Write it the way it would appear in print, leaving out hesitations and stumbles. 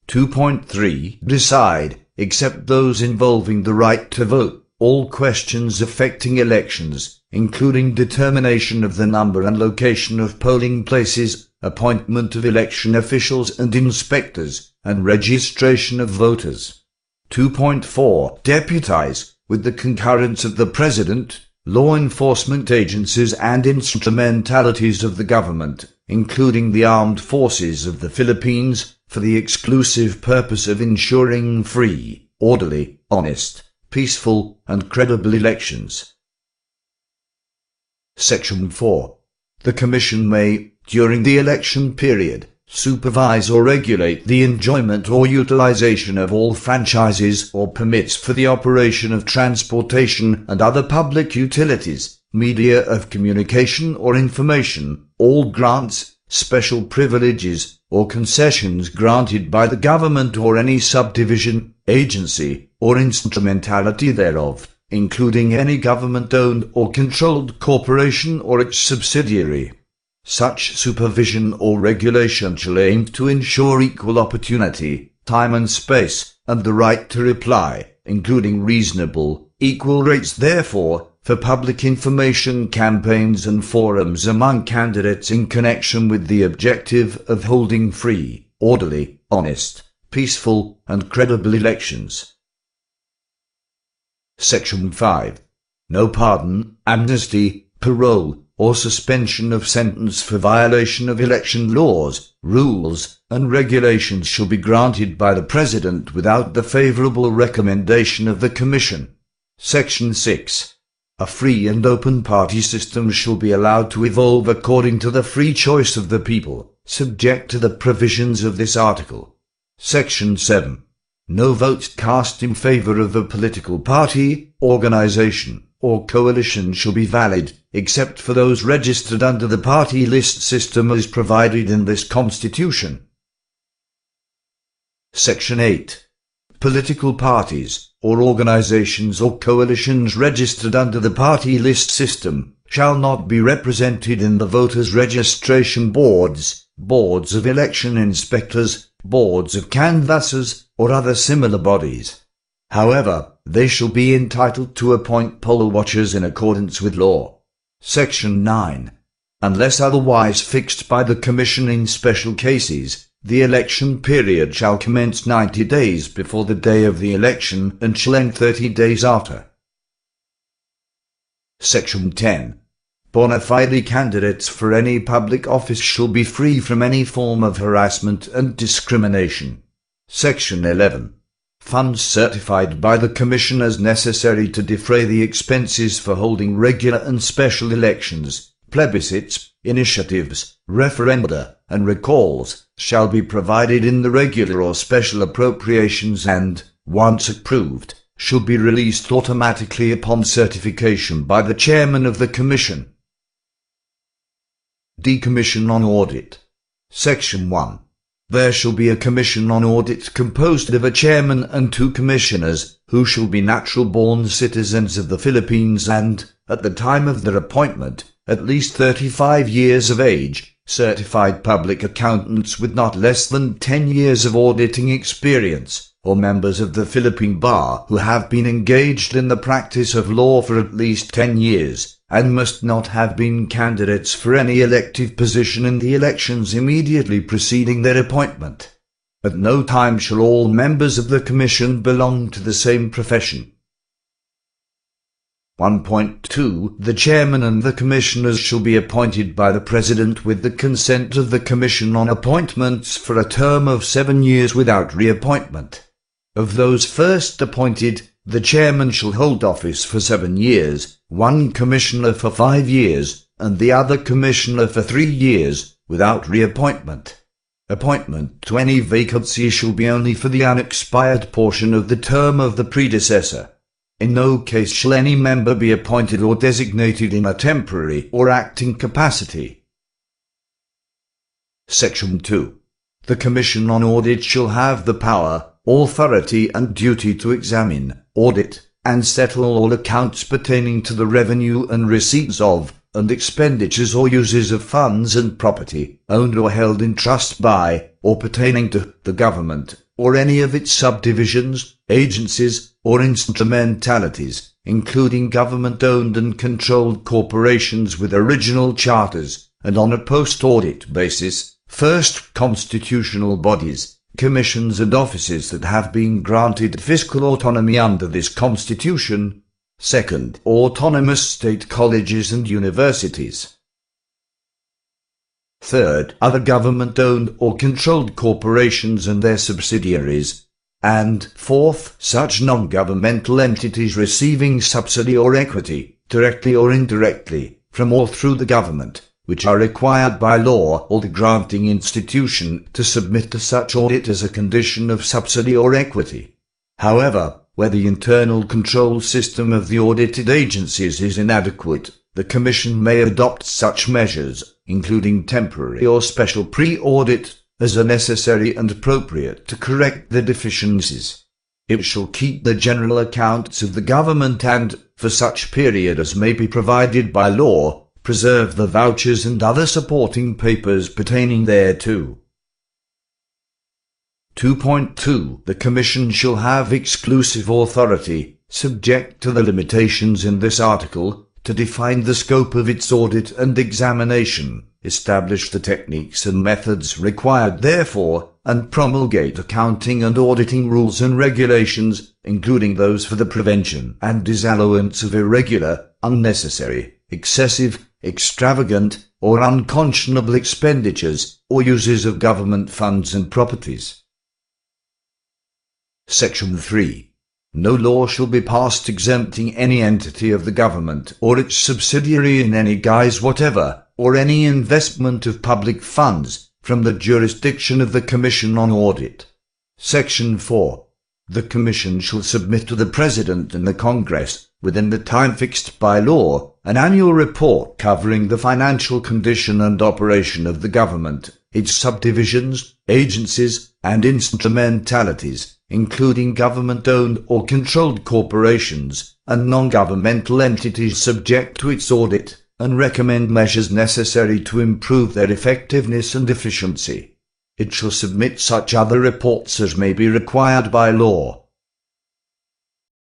2.3 Decide, except those involving the right to vote, all questions affecting elections, including determination of the number and location of polling places, appointment of election officials and inspectors, and registration of voters. 2.4 Deputize, with the concurrence of the President, law enforcement agencies and instrumentalities of the government, including the armed forces of the Philippines, for the exclusive purpose of ensuring free, orderly, honest, peaceful, and credible elections. Section 4. The Commission may, during the election period, supervise or regulate the enjoyment or utilization of all franchises or permits for the operation of transportation and other public utilities, media of communication or information, all grants, special privileges, or concessions granted by the government or any subdivision, agency, or instrumentality thereof, including any government-owned or controlled corporation or its subsidiary. Such supervision or regulation shall aim to ensure equal opportunity, time and space, and the right to reply, including reasonable, equal rates therefore, for public information campaigns and forums among candidates in connection with the objective of holding free, orderly, honest, peaceful, and credible elections. Section 5. No pardon, amnesty, parole, or suspension of sentence for violation of election laws, rules, and regulations shall be granted by the President without the favorable recommendation of the Commission. Section 6. A free and open party system shall be allowed to evolve according to the free choice of the people, subject to the provisions of this article. Section 7. No votes cast in favor of a political party, organization, or coalition shall be valid, except for those registered under the party list system as provided in this Constitution. Section 8. Political parties, or organizations or coalitions registered under the party list system, shall not be represented in the voters' registration boards, boards of election inspectors, boards of canvassers, or other similar bodies. However, they shall be entitled to appoint poll watchers in accordance with law. Section 9. Unless otherwise fixed by the Commission in special cases, the election period shall commence 90 days before the day of the election and shall end 30 days after. Section 10. Bona fide candidates for any public office shall be free from any form of harassment and discrimination. Section 11. Funds certified by the Commission as necessary to defray the expenses for holding regular and special elections, plebiscites, initiatives, referenda, and recalls, shall be provided in the regular or special appropriations and, once approved, shall be released automatically upon certification by the Chairman of the Commission. Decommission on Audit. Section 1. There shall be a Commission on Audit composed of a chairman and 2 commissioners, who shall be natural-born citizens of the Philippines and, at the time of their appointment, at least 35 years of age, certified public accountants with not less than 10 years of auditing experience, or members of the Philippine Bar who have been engaged in the practice of law for at least 10 years, and must not have been candidates for any elective position in the elections immediately preceding their appointment. At no time shall all members of the Commission belong to the same profession. 1.2 The Chairman and the Commissioners shall be appointed by the President with the consent of the Commission on appointments for a term of 7 years without reappointment. Of those first appointed, the Chairman shall hold office for 7 years, 1 Commissioner for 5 years, and the other Commissioner for 3 years, without reappointment. Appointment to any vacancy shall be only for the unexpired portion of the term of the predecessor. In no case shall any member be appointed or designated in a temporary or acting capacity. Section 2. The Commission on Audit shall have the power, authority and duty to examine, audit, and settle all accounts pertaining to the revenue and receipts of, and expenditures or uses of funds and property, owned or held in trust by, or pertaining to, the government, or any of its subdivisions, agencies, or instrumentalities, including government-owned and controlled corporations with original charters, and on a post-audit basis, first, constitutional bodies, commissions and offices that have been granted fiscal autonomy under this Constitution, second, autonomous state colleges and universities, third, other government-owned or controlled corporations and their subsidiaries, and fourth, such non-governmental entities receiving subsidy or equity, directly or indirectly, from or through the government, which are required by law or the granting institution to submit to such audit as a condition of subsidy or equity. However, where the internal control system of the audited agencies is inadequate, the Commission may adopt such measures, including temporary or special pre-audit, as are necessary and appropriate to correct the deficiencies. It shall keep the general accounts of the government and, for such period as may be provided by law, preserve the vouchers and other supporting papers pertaining thereto. 2.2. The Commission shall have exclusive authority, subject to the limitations in this article, to define the scope of its audit and examination, establish the techniques and methods required therefor, and promulgate accounting and auditing rules and regulations, including those for the prevention and disallowance of irregular, unnecessary, excessive, extravagant, or unconscionable expenditures or uses of government funds and properties. Section 3. No law shall be passed exempting any entity of the government or its subsidiary in any guise whatever, or any investment of public funds, from the jurisdiction of the Commission on Audit. Section 4. The Commission shall submit to the President and the Congress, within the time fixed by law, an annual report covering the financial condition and operation of the government, its subdivisions, agencies, and instrumentalities, including government-owned or controlled corporations and non-governmental entities subject to its audit, and recommend measures necessary to improve their effectiveness and efficiency. It shall submit such other reports as may be required by law.